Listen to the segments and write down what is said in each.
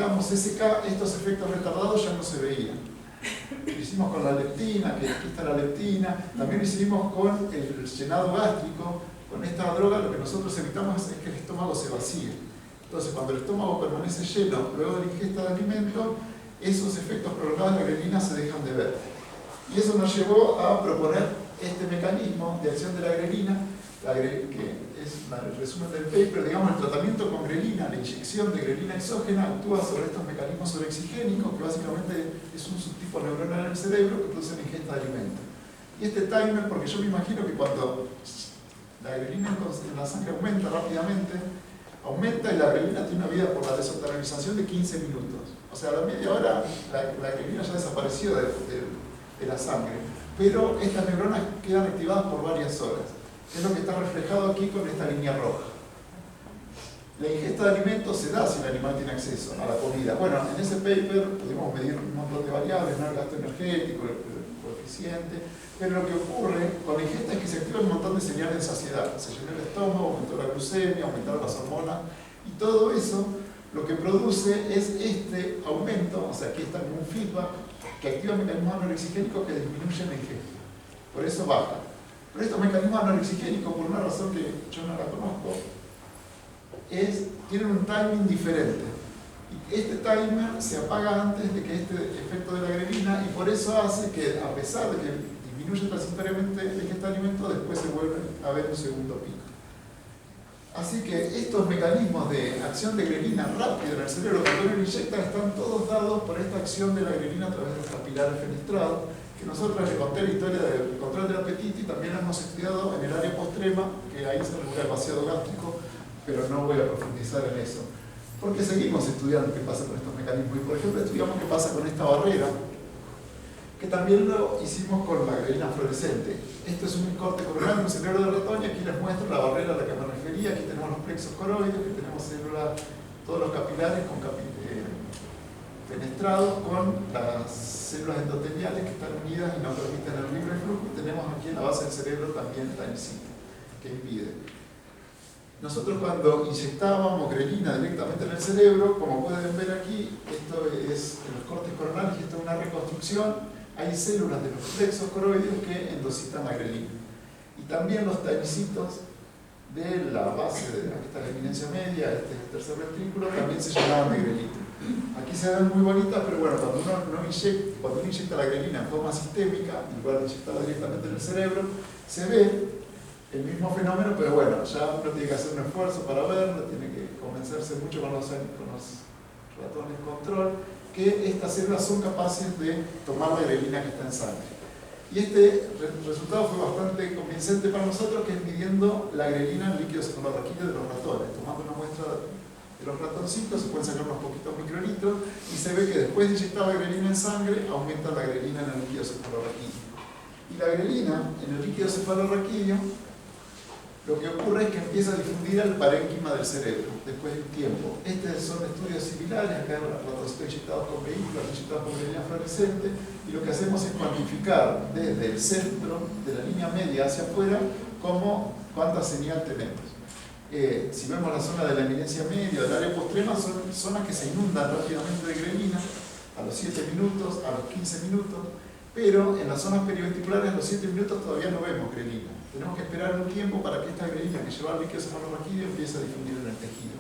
aplicamos SK, estos efectos retardados ya no se veían. Lo hicimos con la leptina, que aquí está la leptina, también lo hicimos con el llenado gástrico. Con esta droga lo que nosotros evitamos es que el estómago se vacíe. Entonces, cuando el estómago permanece lleno luego de la ingesta de alimento, esos efectos prolongados de la grelina se dejan de ver. Y eso nos llevó a proponer este mecanismo de acción de la grelina, que es el resumen del paper. Digamos, el tratamiento con grelina, la inyección de grelina exógena, actúa sobre estos mecanismos sobreexigénicos, que básicamente es un subtipo neuronal en el cerebro que produce la ingesta de alimento. Y este timer, porque yo me imagino que cuando la grelina en la sangre aumenta rápidamente, aumenta y la grelina tiene una vida por la desotermización de 15 minutos. O sea, a la media hora la grelina ya desapareció de la sangre, pero estas neuronas quedan activadas por varias horas. Es lo que está reflejado aquí con esta línea roja. La ingesta de alimentos se da si el animal tiene acceso a la comida. Bueno, en ese paper pudimos medir un montón de variables, ¿no? El gasto energético, el coeficiente, pero lo que ocurre con la ingesta es que se activan un montón de señales de saciedad. Se llenó el estómago, aumentó la glucemia, aumentaron las hormonas, y todo eso lo que produce es este aumento, o sea, aquí está como un feedback, que activa mecanismos anorexigénicos que disminuyen la ingesta. Por eso baja. Pero estos mecanismos anorexigénicos, por una razón que yo no la conozco, tienen un timing diferente. Y este timer se apaga antes de que este efecto de la grelina, y por eso hace que, a pesar de que disminuye transitoriamente la ingesta de alimento, después se vuelve a ver un segundo pico. Así que estos mecanismos de acción de grelina rápida en el cerebro cuando uno lo inyecta están todos dados por esta acción de la grelina a través de los capilares fenestrados, que nosotros le conté la historia del control del apetito y también hemos estudiado en el área postrema, que ahí se regula el vaciado gástrico, pero no voy a profundizar en eso. Porque seguimos estudiando qué pasa con estos mecanismos. Y por ejemplo estudiamos qué pasa con esta barrera, que también lo hicimos con la grelina fluorescente. Esto es un corte coronal de un cerebro de ratón, y aquí les muestro la barrera a la que me refería. Aquí tenemos los plexos coroides, que tenemos células, todos los capilares fenestrados con las células endoteliales que están unidas y no permiten el libre flujo. Y tenemos aquí en la base del cerebro también la enzima que impide. Nosotros cuando inyectábamos grelina directamente en el cerebro, como pueden ver aquí, esto es en los cortes coronales y esto es una reconstrucción. Hay células de los plexos coroides que endocitan la grelina. Y también los timecitos de la base de esta eminencia media, este tercer ventrículo, también se llamaban de grelina. Aquí se ven muy bonitas, pero bueno, cuando uno inyecta la grelina en forma sistémica, en lugar de inyectarla directamente en el cerebro, se ve el mismo fenómeno, pero bueno, ya uno tiene que hacer un esfuerzo para verlo, tiene que convencerse mucho con los ratones control, que estas células son capaces de tomar la grelina que está en sangre. Y este resultado fue bastante convincente para nosotros, que es midiendo la grelina en líquido cefalorraquídeo de los ratones. Tomando una muestra de los ratoncitos, se pueden sacar unos poquitos microlitros, y se ve que después de inyectar la grelina en sangre, aumenta la grelina en el líquido cefalorraquídeo. Y la grelina en el líquido cefalorraquídeo, lo que ocurre es que empieza a difundir al parénquima del cerebro después de un tiempo. Estos son estudios similares, acá ratoncitos inyectados con vehículos, inyectados con grelina fluorescente, y lo que hacemos es cuantificar desde el centro de la línea media hacia afuera cuánta señal tenemos. Si vemos la zona de la eminencia media, del área postrema, son zonas que se inundan rápidamente de grelina a los 7 minutos, a los 15 minutos, pero en las zonas periventriculares a los 7 minutos todavía no vemos grelina. Tenemos que esperar un tiempo para que esta grelina que lleva al líquido cefalorraquídeo empiece a difundir en el tejido.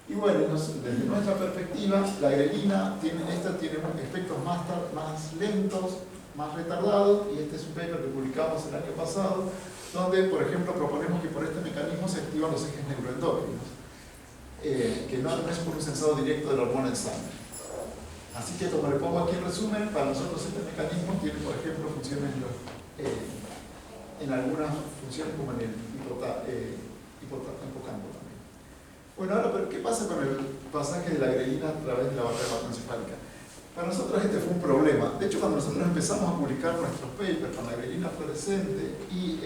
Y bueno, desde nuestra perspectiva, la grelina tiene efectos más lentos, más retardados, y este es un paper que publicamos el año pasado, donde, por ejemplo, proponemos que por este mecanismo se activan los ejes neuroendócrinos, que no es por un sensado directo de la hormona en sangre. Así que, como le pongo aquí en resumen, para nosotros este mecanismo tiene, por ejemplo, funciones en algunas funciones como en el hipocampo también. Bueno, ahora, pero ¿qué pasa con el pasaje de la grelina a través de la barrera hematoencefálica? Para nosotros este fue un problema. De hecho, cuando nosotros empezamos a publicar nuestros papers con la grelina fluorescente, y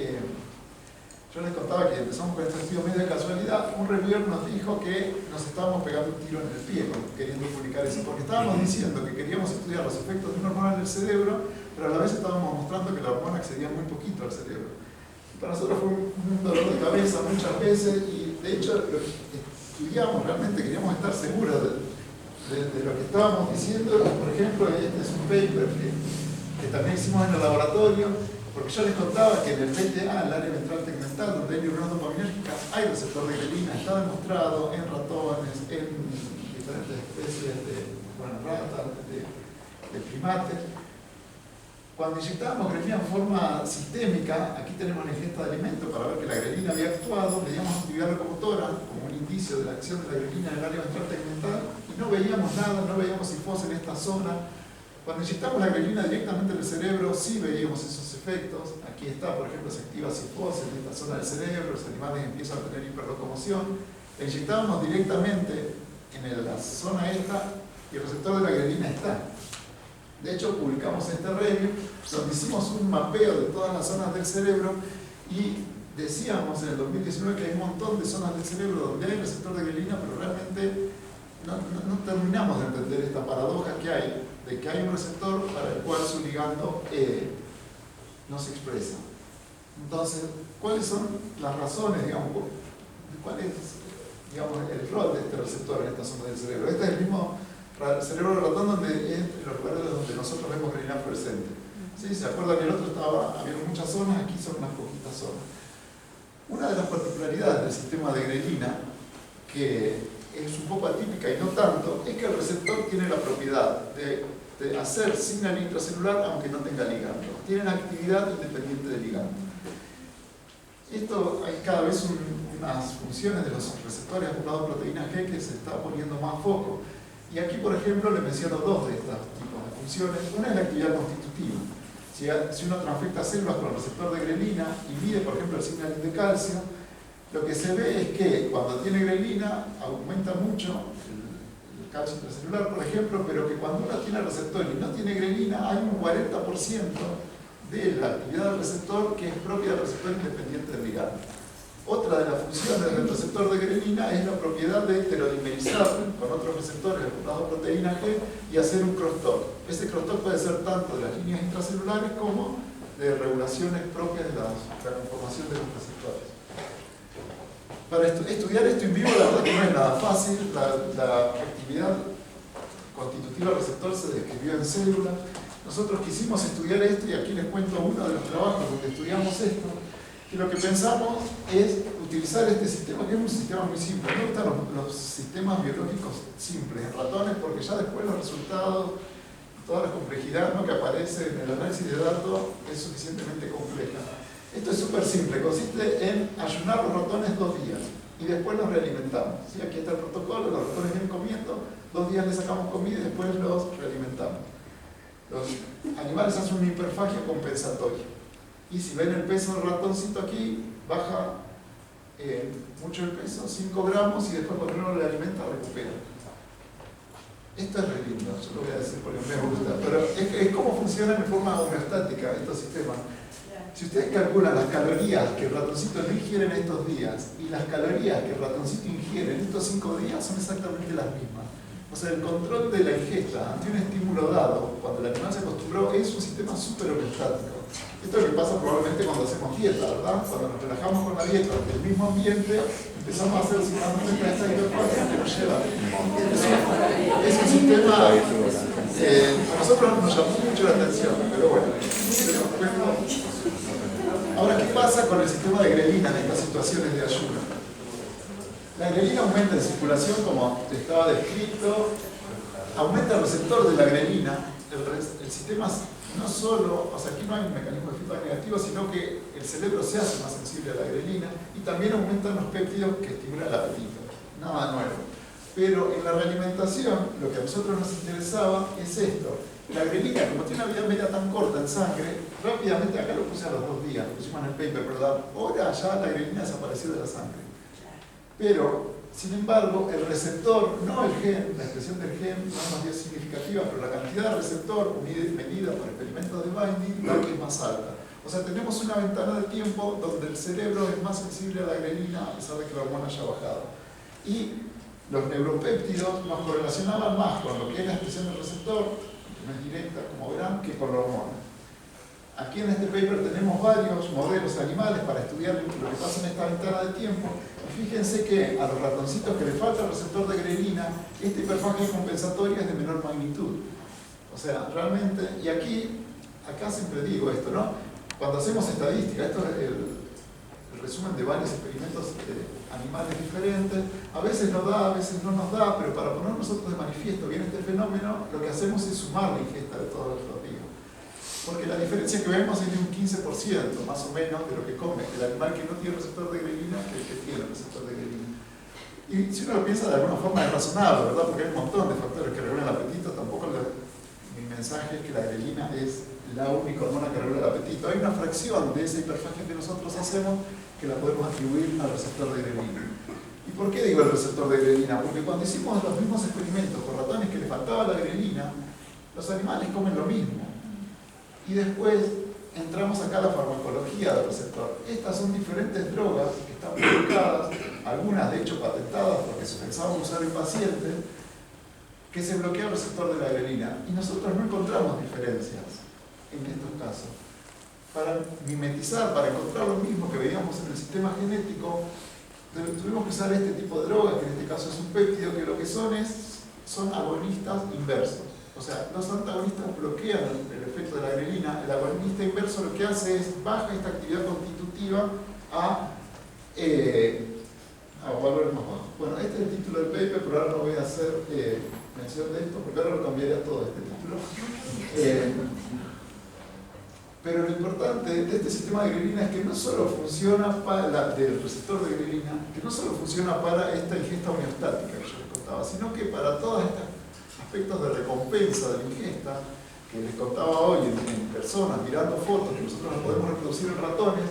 yo les contaba que empezamos con este estudio medio de casualidad, un reviewer nos dijo que nos estábamos pegando un tiro en el pie queriendo publicar eso, porque estábamos diciendo que queríamos estudiar los efectos de una hormona en el cerebro, pero a la vez estábamos mostrando que la hormona accedía muy poquito al cerebro. Y para nosotros fue un dolor de cabeza muchas veces, y de hecho lo que estudiamos realmente, queríamos estar seguros de de lo que estábamos diciendo, por ejemplo, este es un paper que también hicimos en el laboratorio, porque yo les contaba que en el VTA, el área ventral tegmental, donde hay neuronas dopaminérgicas, hay receptor de grelina, está demostrado en ratones, en diferentes especies de ratas, de primates. Cuando inyectábamos grelina en forma sistémica, aquí tenemos la ingesta de alimento para ver que la grelina había actuado, veíamos actividad locomotora como un indicio de la acción de la grelina en el área ventral tegmental y no veíamos nada, no veíamos sifos en esta zona. Cuando inyectamos la grelina directamente en el cerebro, sí veíamos esos efectos. Aquí está, por ejemplo, se activa sifos en esta zona del cerebro, los animales empiezan a tener hiperlocomoción. La inyectábamos directamente en la zona esta y el receptor de la grelina está. De hecho, publicamos este review donde hicimos un mapeo de todas las zonas del cerebro y decíamos en el 2019 que hay un montón de zonas del cerebro donde hay receptor de grelina, pero realmente no terminamos de entender esta paradoja que hay, de que hay un receptor para el cual su ligando no se expresa. Entonces, ¿cuáles son las razones, digamos, cuál es, digamos, el rol de este receptor en esta zona del cerebro? Este es el mismo cerebro del ratón donde es los lugares donde nosotros vemos grelina fluorescente. ¿Sí? ¿Se acuerdan que el otro había muchas zonas? Aquí son unas poquitas zonas. Una de las particularidades del sistema de grelina, que es un poco atípica y no tanto, es que el receptor tiene la propiedad de hacer señal intracelular aunque no tenga ligando. Tiene una actividad independiente del ligando. Esto hay cada vez unas funciones de los receptores acumulados de proteína G que se está poniendo más foco. Y aquí, por ejemplo, les menciono dos de estos tipos de funciones. Una es la actividad constitutiva. Si uno transfecta células con el receptor de grelina y mide, por ejemplo, el signaling de calcio, lo que se ve es que cuando tiene grelina aumenta mucho el calcio intracelular, por ejemplo, pero que cuando uno tiene el receptor y no tiene grelina, hay un 40% de la actividad del receptor que es propia del receptor independiente del ligando. Otra de las funciones del receptor de grelina es la propiedad de heterodimerizar con otros receptores acumulados de proteína G y hacer un crosstalk. Ese crosstalk puede ser tanto de las líneas intracelulares como de regulaciones propias de la conformación de los receptores. Para estudiar esto en vivo, la verdad que no es nada fácil. La actividad constitutiva del receptor se describió en células. Nosotros quisimos estudiar esto y aquí les cuento uno de los trabajos donde estudiamos esto. Y lo que pensamos es utilizar este sistema, que es un sistema muy simple. Me gustan los sistemas biológicos simples en ratones porque ya después los resultados, toda la complejidad, ¿no?, que aparece en el análisis de datos es suficientemente compleja. Esto es súper simple, consiste en ayunar los ratones 2 días y después los realimentamos. ¿Sí? Aquí está el protocolo, los ratones vienen comiendo, 2 días les sacamos comida y después los realimentamos. Los animales hacen una hiperfagia compensatoria. Y si ven el peso del ratoncito aquí, baja mucho el peso, 5 gramos, y después cuando uno le alimenta, recupera. Esto es re lindo, yo lo voy a decir porque me gusta, pero es cómo funcionan en forma homeostática estos sistemas. Si ustedes calculan las calorías que el ratoncito no ingiere en estos días y las calorías que el ratoncito ingiere en estos 5 días, son exactamente las mismas. O sea, el control de la ingesta ante un estímulo dado, cuando el animal se acostumbró, es un sistema súper homeostático. Esto es lo que pasa probablemente cuando hacemos dieta, ¿verdad? Cuando nos relajamos con la dieta del mismo ambiente, empezamos a hacer seguramente esta hiperfagia que nos lleva. Es un sistema a nosotros nos llamó mucho la atención, pero bueno. Ahora, ¿qué pasa con el sistema de grelina en estas situaciones de ayuno? La grelina aumenta en circulación, como estaba descrito, aumenta el receptor de la grelina, el sistema no solo, o sea, aquí no hay un mecanismo de feedback negativo, sino que el cerebro se hace más sensible a la grelina y también aumentan los péptidos que estimulan el apetito. Nada nuevo. Pero en la realimentación, lo que a nosotros nos interesaba es esto. La grelina, como tiene una vida media tan corta en sangre, rápidamente, acá lo puse a los 2 días, lo pusimos en el paper, pero ahora ya la grelina desapareció de la sangre. Pero, sin embargo, el receptor, no el gen, la expresión del gen no es más bien significativa, pero la cantidad de receptor medida por experimentos de binding es más alta. O sea, tenemos una ventana de tiempo donde el cerebro es más sensible a la grelina a pesar de que la hormona haya bajado. Y los neuropéptidos nos correlacionaban más con lo que es la expresión del receptor, que no es directa, como verán, que con la hormona. Aquí en este paper tenemos varios modelos animales para estudiar lo que pasa en esta ventana de tiempo. Y fíjense que a los ratoncitos que les falta el receptor de grelina, este hiperfagia compensatoria es de menor magnitud. O sea, realmente, y acá siempre digo esto, ¿no? Cuando hacemos estadística, esto es el resumen de varios experimentos animales diferentes, a veces nos da, a veces no nos da, pero para poner nosotros de manifiesto bien este fenómeno, lo que hacemos es sumar la ingesta de todos los días. Porque la diferencia que vemos es de un 15%, más o menos, de lo que come el animal que no tiene receptor de grelina que el que tiene receptor de grelina. Y si uno lo piensa de alguna forma es razonable, ¿verdad? Porque hay un montón de factores que regulan el apetito, mi mensaje es que la grelina es la única hormona que regula el apetito. Hay una fracción de esa hiperfagia que nosotros hacemos que la podemos atribuir al receptor de grelina. ¿Y por qué digo el receptor de grelina? Porque cuando hicimos los mismos experimentos con ratones que les faltaba la grelina, los animales comen lo mismo. Y después entramos acá a la farmacología del receptor. Estas son diferentes drogas que están publicadas, algunas de hecho patentadas porque se pensaban usar en pacientes, que se bloquea el receptor de la grelina. Y nosotros no encontramos diferencias en estos casos. Para mimetizar, para encontrar lo mismo que veíamos en el sistema genético, tuvimos que usar este tipo de drogas, que en este caso es un péptido, que lo que son agonistas inversos. O sea, los antagonistas bloquean el efecto de la grelina. El agonista inverso lo que hace es baja esta actividad constitutiva a valores más bajos. Bueno, este es el título del paper, pero ahora no voy a hacer mención de esto, porque ahora lo cambiaría todo este título. Pero lo importante de este sistema de grelina es que no solo funciona del receptor de grelina, que no solo funciona para esta ingesta homeostática que yo les contaba, sino que para todos estos aspectos de recompensa de la ingesta, que les contaba hoy en personas, mirando fotos, que nosotros las podemos reproducir en ratones,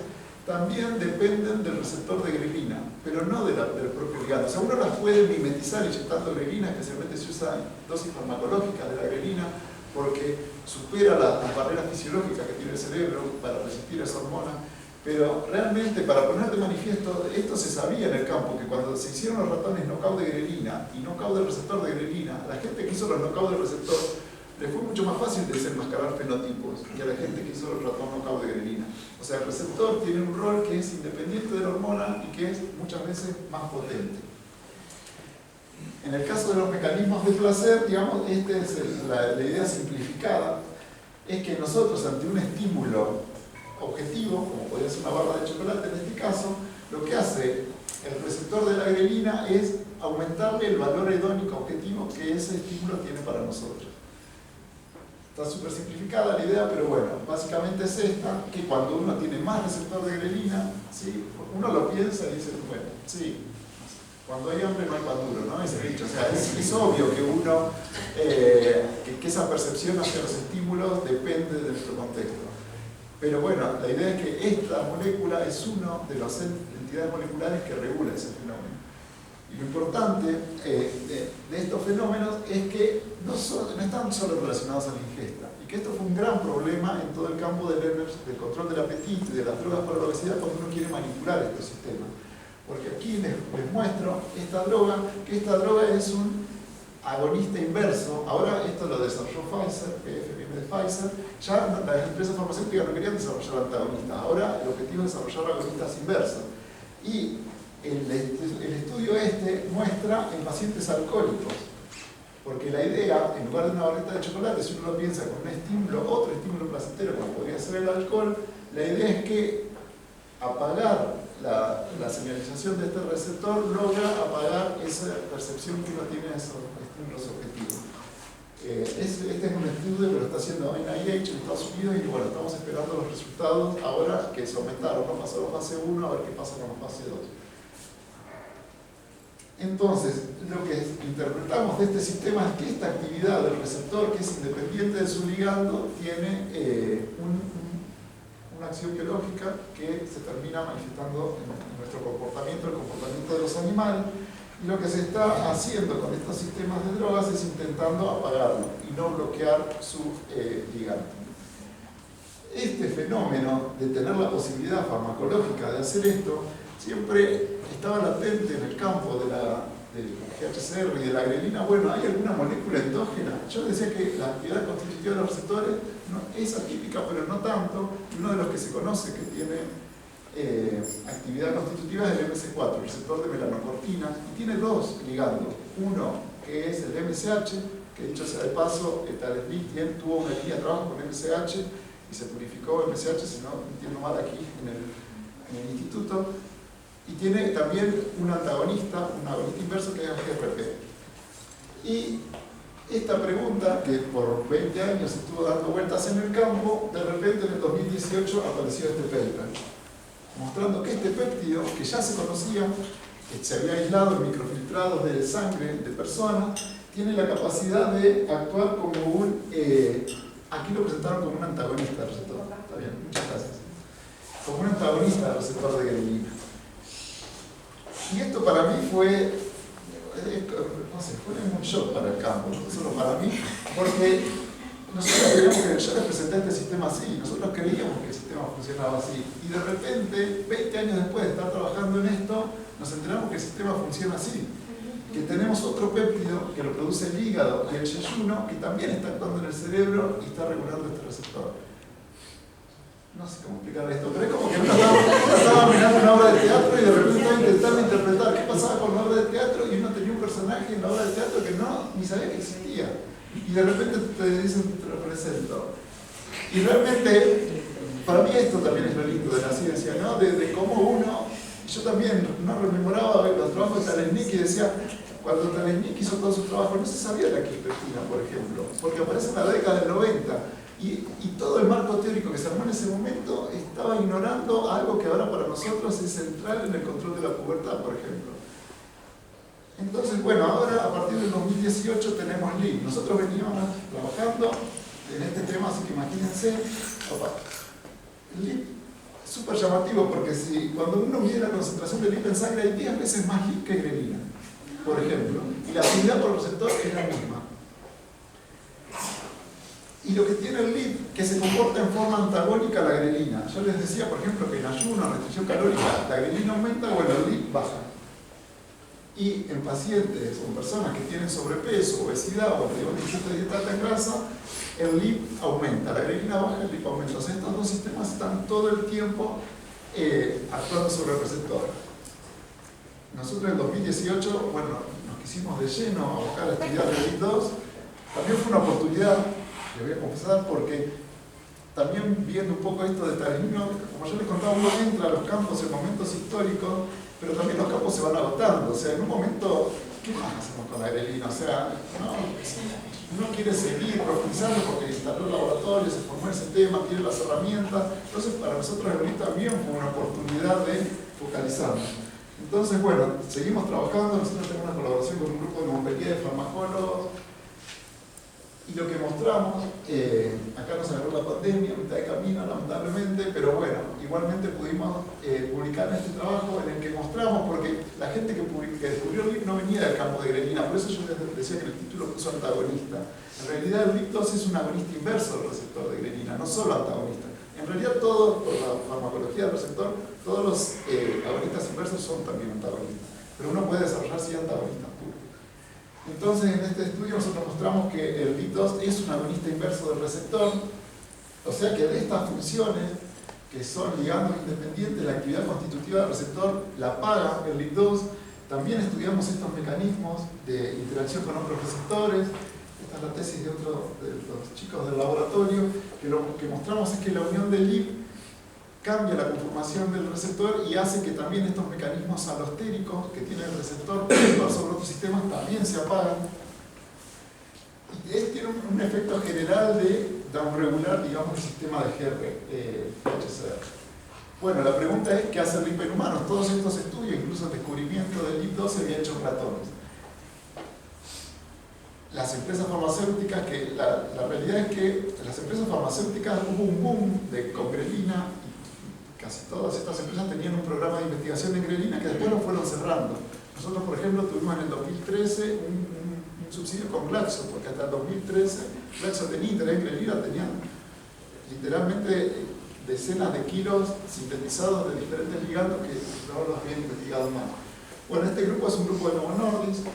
también dependen del receptor de grelina, pero no del propio ligando. O sea, uno las puede mimetizar inyectando grelina, especialmente si usa dosis farmacológicas de la grelina, porque supera las barreras fisiológicas que tiene el cerebro para resistir a esa hormona. Pero realmente, para poner de manifiesto, esto se sabía en el campo, que cuando se hicieron los ratones knockout de grelina y knockout del receptor de grelina, a la gente que hizo los knockout del receptor le fue mucho más fácil desenmascarar fenotipos que a la gente que hizo el ratón knockout de grelina. O sea, el receptor tiene un rol que es independiente de la hormona y que es muchas veces más potente. En el caso de los mecanismos de placer, digamos, esta es la idea simplificada, es que nosotros ante un estímulo objetivo, como podría ser una barra de chocolate en este caso, lo que hace el receptor de la grelina es aumentarle el valor hedónico objetivo que ese estímulo tiene para nosotros. Está súper simplificada la idea, pero bueno, básicamente es esta, que cuando uno tiene más receptor de grelina, ¿sí? Uno lo piensa y dice, bueno, sí, cuando hay hambre no hay pan duro, ¿no? Ese dicho. O sea, es obvio que uno, que esa percepción hacia los estímulos depende de nuestro contexto. Pero bueno, la idea es que esta molécula es una de las entidades moleculares que regula ese fenómeno. Y lo importante de estos fenómenos es que no están solo relacionados a la ingesta, y que esto fue un gran problema en todo el campo del control del apetito y de las drogas para la obesidad cuando uno quiere manipular estos sistemas. Porque aquí les muestro esta droga, que esta droga es un agonista inverso. Ahora esto lo desarrolló Pfizer, PF viene de Pfizer. Ya las empresas farmacéuticas no querían desarrollar antagonistas, ahora el objetivo es desarrollar agonistas inversos. Y el estudio muestra en pacientes alcohólicos, porque la idea, en lugar de una barrita de chocolate, si uno lo piensa con un estímulo, otro estímulo placentero como podría ser el alcohol, la idea es que apagar la señalización de este receptor logra apagar esa percepción que uno tiene de esos estímulos objetivos. Este es un estudio que lo está haciendo NIH en Estados Unidos y bueno, estamos esperando los resultados ahora que se aumentaron, no pasaron a fase 1, a ver qué pasa con la fase 2. Entonces, lo que interpretamos de este sistema es que esta actividad del receptor, que es independiente de su ligando, tiene una acción biológica que se termina manifestando en nuestro comportamiento, el comportamiento de los animales, y lo que se está haciendo con estos sistemas de drogas es intentando apagarlo y no bloquear su ligando. Este fenómeno de tener la posibilidad farmacológica de hacer esto siempre estaba latente en el campo de la GHCR y de la grelina, bueno, hay alguna molécula endógena. Yo decía que la actividad constitutiva de los receptores no, es atípica, pero no tanto. Uno de los que se conoce que tiene actividad constitutiva es el MC4, el receptor de melanocortina, y tiene dos ligandos. Uno que es el MSH, que dicho sea de paso, Thales Lithien tuvo una línea de trabajo con MSH y se purificó MSH, si no entiendo mal aquí en el instituto, y tiene también un antagonista inverso que es GRP. Y esta pregunta, que por 20 años estuvo dando vueltas en el campo, de repente en el 2018 apareció este paper, mostrando que este péptido, que ya se conocía, que se había aislado en microfiltrados de sangre de personas, tiene la capacidad de actuar como un... aquí lo presentaron como un antagonista del receptor. Está bien, muchas gracias. Como un antagonista del receptor de grelina. Y esto para mí fue... no sé, fue un shock para el campo, no solo para mí, porque nosotros creíamos que yo les presenté este sistema así, nosotros creíamos que el sistema funcionaba así, y de repente, 20 años después de estar trabajando en esto, nos enteramos que el sistema funciona así, que tenemos otro péptido que lo produce el hígado y el yeyuno, que también está actuando en el cerebro y está regulando este receptor. No sé cómo explicar esto, pero es como que uno estaba mirando una obra de teatro y de repente estaba intentando interpretar qué pasaba con la obra de teatro, y uno tenía un personaje en la obra de teatro que ni sabía que existía. Y de repente te dicen, te lo presento. Y realmente, para mí esto también es lo lindo de la ciencia, ¿no? De cómo uno, yo también no rememoraba los trabajos de Talesnik y decía, cuando Talesnik hizo todo su trabajo, no se sabía de la quispetina, por ejemplo, porque aparece en la década del 90. Y todo el marco teórico que se armó en ese momento estaba ignorando algo que ahora para nosotros es central en el control de la pubertad, por ejemplo. Entonces, bueno, ahora a partir del 2018 tenemos LIP. Nosotros veníamos trabajando en este tema, así que imagínense, LIP es súper llamativo porque cuando uno mide la concentración de LIP en sangre hay 10 veces más LIP que grelina, por ejemplo, y la afinidad por receptor es la misma. Y lo que tiene el LIP, que se comporta en forma antagónica a la grelina. Yo les decía, por ejemplo, que en ayuno, restricción calórica, la grelina aumenta, bueno, el LIP baja. Y en pacientes o en personas que tienen sobrepeso, obesidad o ingesta de dieta en grasa, el LIP aumenta, la grelina baja, el LIP aumenta. O sea, estos dos sistemas están todo el tiempo actuando sobre el receptor. Nosotros en el 2018, bueno, nos quisimos de lleno a buscar la actividad del LIP2. También fue una oportunidad, le voy a confesar, porque también viendo un poco esto de Talesnik, como yo les contaba, uno entra a los campos en momentos históricos, pero también los campos se van agotando. O sea, en un momento, ¿qué más hacemos con la grelina? O sea, uno quiere seguir profundizando porque instaló el laboratorio, se formó ese tema, tiene las herramientas. Entonces, para nosotros el LIP también fue una oportunidad de focalizarnos. Entonces, bueno, seguimos trabajando. Nosotros tenemos una colaboración con un grupo de Montpellier de farmacólogos. Y lo que mostramos, acá nos agarró la pandemia, a mitad de camino, lamentablemente, pero bueno, igualmente pudimos publicar este trabajo en el que mostramos, porque la gente que descubrió el LIP no venía del campo de grelina, por eso yo les decía que el título puso antagonista. En realidad el LIP2 es un agonista inverso del receptor de grelina, no solo antagonista. En realidad todos, por la farmacología del receptor, todos los agonistas inversos son también antagonistas, pero uno puede desarrollar sí antagonistas puros. Entonces, en este estudio nosotros mostramos que el LIP2 es un agonista inverso del receptor, o sea que de estas funciones, que son ligandos independientes, la actividad constitutiva del receptor la paga el LIP2. También estudiamos estos mecanismos de interacción con otros receptores. Esta es la tesis de otro de los chicos del laboratorio, que lo que mostramos es que la unión del LIP cambia la conformación del receptor y hace que también estos mecanismos alostéricos que tiene el receptor para actuar sobre otros sistemas también se apagan. Y tiene un efecto general de downregular, digamos, el sistema de GHCR. Bueno, la pregunta es, ¿qué hace el LIP en humanos? Todos estos estudios, incluso el descubrimiento del LIP2, se había hecho en ratones. Las empresas farmacéuticas, que la realidad es que las empresas farmacéuticas hubo un boom con grelina. Casi todas estas empresas tenían un programa de investigación en grelina que después lo fueron cerrando. Nosotros, por ejemplo, tuvimos en el 2013 un subsidio con Glaxo, porque hasta el 2013 Glaxo tenía interés en grelina, tenían literalmente decenas de kilos sintetizados de diferentes ligandos que no los habían investigado más. Bueno, este grupo es un grupo de Novo Nordisk.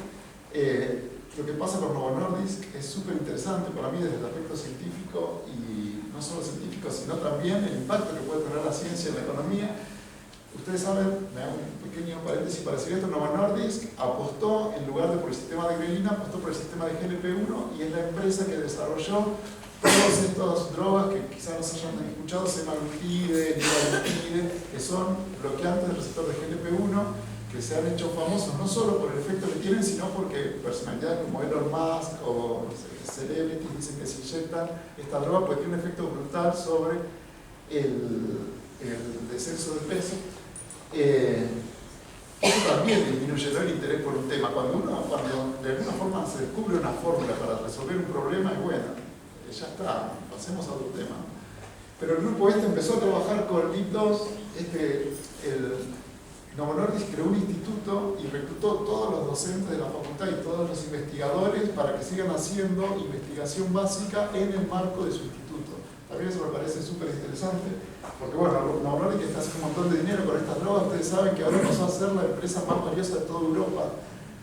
Lo que pasa con Novo Nordisk es súper interesante para mí desde el aspecto científico, y no solo científico, sino también el impacto que puede tener la ciencia en la economía. Ustedes saben, me hago un pequeño paréntesis para decir esto, Novo Nordisk apostó, en lugar de por el sistema de grelina, apostó por el sistema de GLP-1 y es la empresa que desarrolló todas estas drogas que quizás no se hayan escuchado, semaglutide, liraglutide, que son bloqueantes del receptor de GLP-1, que se han hecho famosos no solo por el efecto que tienen, sino porque personalidades como Elon Musk o celebrities dicen que se inyectan esta droga porque tiene un efecto brutal sobre el descenso de peso. Eso también disminuye el interés por un tema. Cuando de alguna forma se descubre una fórmula para resolver un problema, es bueno, ya está, pasemos a otro tema. Pero el grupo empezó a trabajar con LIP2, Novo Nordisk creó un instituto y reclutó todos los docentes de la facultad y todos los investigadores para que sigan haciendo investigación básica en el marco de su instituto. También eso me parece súper interesante, porque bueno, Novo Nordisk está haciendo un montón de dinero con estas drogas. Ustedes saben que ahora pasó a ser la empresa más valiosa de toda Europa,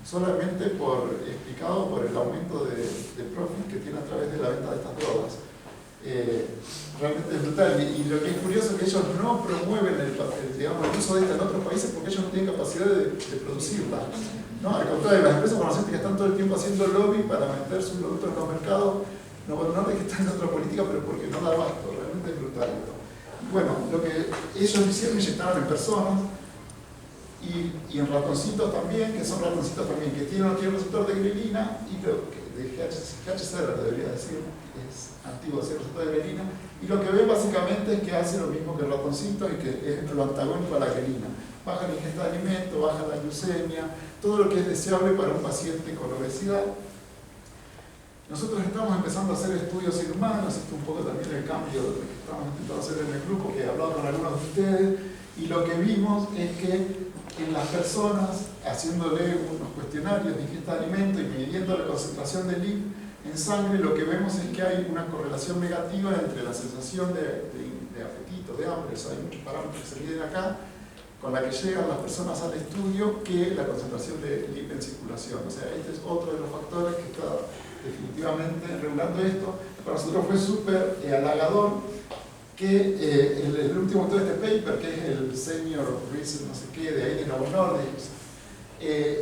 solamente explicado por el aumento de profit que tiene a través de la venta de estas drogas. Realmente es brutal, y lo que es curioso es que ellos no promueven el uso de esta en otros países porque ellos no tienen capacidad de producirla, ¿no? Al contrario, las empresas farmacéuticas están todo el tiempo haciendo lobby para meter sus productos en los mercados. No es que están en otra política, pero porque no da abasto. Realmente es brutal esto. Bueno, lo que ellos hicieron, inyectaron en personas y en ratoncitos también, que son ratoncitos también que tienen receptor de grelina y de GHCR, debería decir, es antiguo de receptor de grelina, y lo que ven básicamente es que hace lo mismo que el ratoncito y que es lo antagónico a la grelina. Baja la ingesta de alimento, baja la glucemia, todo lo que es deseable para un paciente con obesidad. Nosotros estamos empezando a hacer estudios en humanos, esto es un poco también el cambio que estamos intentando hacer en el grupo, que he hablado con algunos de ustedes, y lo que vimos es que en las personas, haciéndole unos cuestionarios de ingesta de alimento y midiendo la concentración de LIP en sangre, lo que vemos es que hay una correlación negativa entre la sensación de apetito, de hambre, hay muchos parámetros que se miden acá, con la que llegan las personas al estudio, que la concentración de LIP en circulación. O sea, este es otro de los factores que está definitivamente regulando esto. Para nosotros fue súper halagador que el último autor de este paper, que es el senior reason no sé qué, de ahí de Novo Nordisk,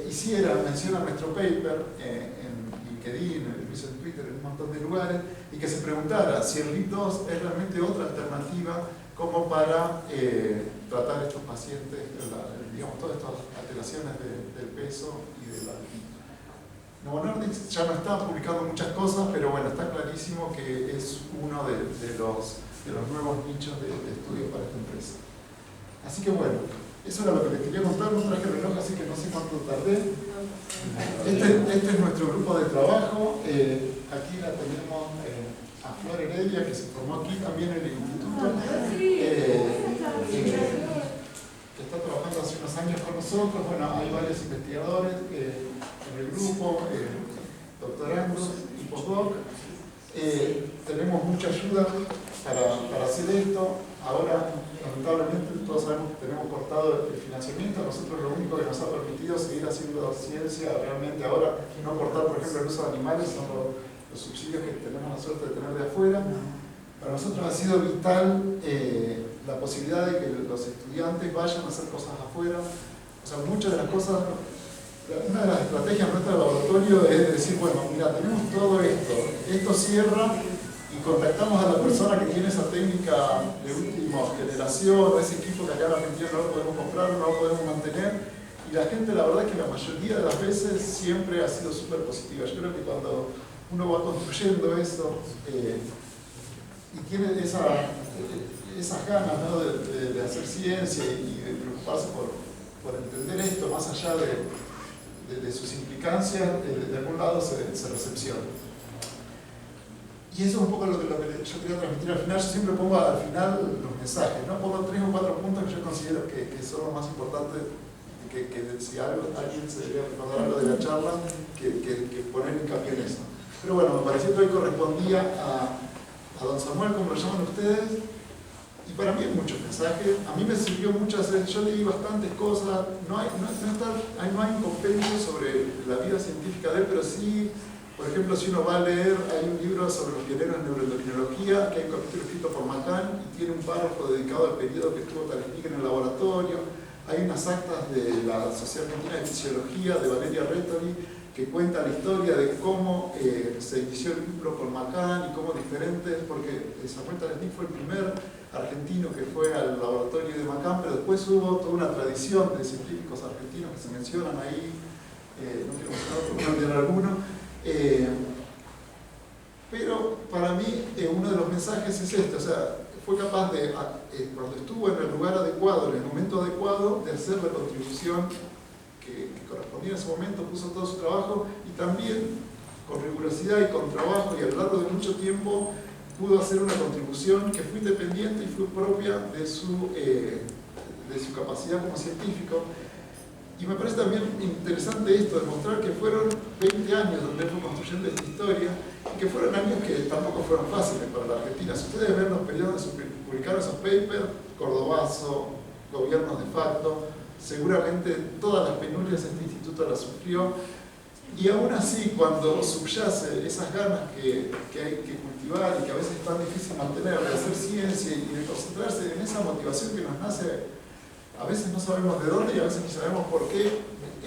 hiciera mención a nuestro paper en LinkedIn, en Twitter, en un montón de lugares, y que se preguntara si el LIP2 es realmente otra alternativa como para tratar estos pacientes, digamos, todas estas alteraciones del peso y de la lipido. Novo Nordisk ya no está publicando muchas cosas, pero bueno, está clarísimo que es uno de los nuevos nichos de estudio para esta empresa. Así que bueno, eso era lo que les quería contar. No traje reloj, así que no sé cuánto tardé. Este es nuestro grupo de trabajo. Aquí la tenemos a Flor Heredia, que se formó aquí también en el instituto, que está trabajando hace unos años con nosotros. Bueno, hay varios investigadores en el grupo, doctorandos y postdoc. Tenemos mucha ayuda para hacer esto. Ahora, lamentablemente, todos sabemos que tenemos cortado el financiamiento. Nosotros lo único que nos ha permitido seguir haciendo ciencia realmente ahora, no cortar, por ejemplo, el uso de animales, son los subsidios que tenemos la suerte de tener de afuera. Para nosotros ha sido vital la posibilidad de que los estudiantes vayan a hacer cosas afuera. O sea, muchas de las cosas, una de las estrategias de nuestro laboratorio es decir, bueno, mira, tenemos todo esto cierra, y contactamos a la persona que tiene esa técnica de última generación, o ese equipo que acá en Argentina no lo podemos comprar, no lo podemos mantener, y la gente, la verdad es que la mayoría de las veces siempre ha sido súper positiva. Yo creo que cuando uno va construyendo eso y tiene esas ganas, ¿no?, de hacer ciencia y de preocuparse por entender esto más allá de sus implicancias, de algún lado se recepciona. Y eso es un poco lo que yo quería transmitir al final. Yo siempre pongo al final los mensajes, ¿no? Pongo 3 o 4 puntos que yo considero que son los más importantes, que si alguien se debería recordar algo de la charla, que poner hincapié en eso. Pero bueno, me pareció que hoy correspondía a don Samuel, como lo llaman ustedes, y para mí hay muchos mensajes. A mí me sirvió mucho hacer, yo leí bastantes cosas, no hay un compendio sobre la vida científica de él, pero sí, por ejemplo, si uno va a leer, hay un libro sobre los pioneros en neuroendocrinología, que hay un capítulo escrito por McCann, y tiene un párrafo dedicado al periodo que estuvo Talesnik en el laboratorio. Hay unas actas de la Sociedad Argentina de Fisiología, de Valeria Rettori, que cuenta la historia de cómo se inició el vínculo con McCann y cómo diferentes, porque Samuel Talesnik fue el primer argentino que fue al laboratorio de McCann, pero después hubo toda una tradición de científicos argentinos que se mencionan ahí, no quiero mencionar alguno, pero para mí uno de los mensajes es este, o sea, fue capaz de, cuando estuvo en el lugar adecuado, en el momento adecuado, de hacer la contribución que correspondía en ese momento, puso todo su trabajo y también con rigurosidad y con trabajo y a lo largo de mucho tiempo pudo hacer una contribución que fue independiente y fue propia de su capacidad como científico. Y me parece también interesante esto, demostrar que fueron 20 años donde fue construyendo esta historia y que fueron años que tampoco fueron fáciles para la Argentina. Si ustedes ven los periodos donde se publicaron esos papers, Cordobazo, gobiernos de facto, seguramente todas las penurias este instituto las sufrió. Y aún así, cuando subyace esas ganas que hay que cultivar y que a veces es tan difícil mantener, de hacer ciencia y de concentrarse en esa motivación que nos nace, a veces no sabemos de dónde y a veces no sabemos por qué,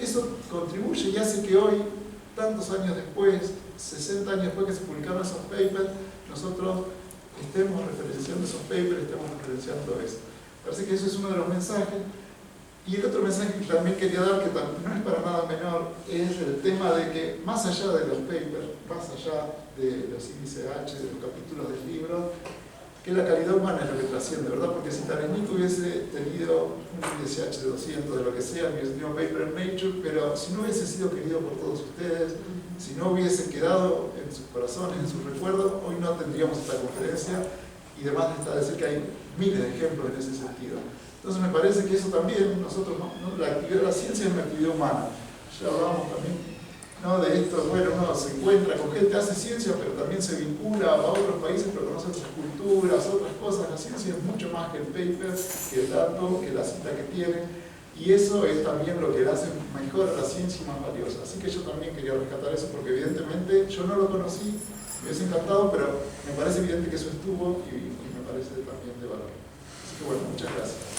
eso contribuye y hace que hoy, tantos años después, 60 años después que se publicaron esos papers, nosotros estemos referenciando esos papers, estemos referenciando eso. Parece que eso es uno de los mensajes. Y el otro mensaje que también quería dar, que no es para nada menor, es el tema de que más allá de los papers, más allá de los índices H, de los capítulos del libro, que la calidad humana es lo que trasciende, ¿verdad? Porque si Talesnik hubiese tenido un índice H de 200, de lo que sea, hubiese tenido un paper en Nature, pero si no hubiese sido querido por todos ustedes, si no hubiese quedado en sus corazones, en sus recuerdos, hoy no tendríamos esta conferencia y demás está decir que hay miles de ejemplos en ese sentido. Entonces me parece que eso también, nosotros, la actividad de la ciencia es una actividad humana. Ya hablábamos también, ¿no?, de esto, bueno, uno se encuentra con gente, hace ciencia, pero también se vincula a otros países, pero conoce otras culturas, otras cosas. La ciencia es mucho más que el paper, que el dato, que la cita que tiene, y eso es también lo que le hace mejor a la ciencia y más valiosa. Así que yo también quería rescatar eso, porque evidentemente yo no lo conocí, me hubiese encantado, pero me parece evidente que eso estuvo y me parece también de valor. Así que bueno, muchas gracias.